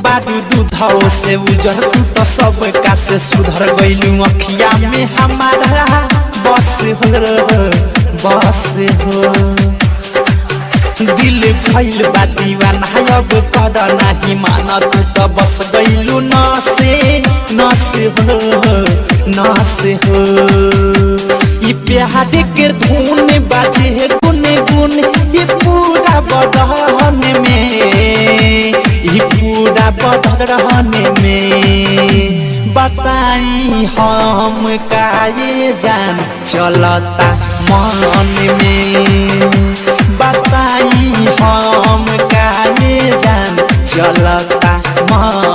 बारू दूधौ से उजर तू तो सब का से सुधर गइलू अखिया में हमारा बस हो दिल भइल बा दीवाना अब कर नाही मान तू तो बस गइलू नसे हो ये प्यार के धुन बाजे गुन गुन ये पूरा बदन में पूरा बदन में बताई हम का ये जान चलता मन में बताई हम का ये जान चलता मन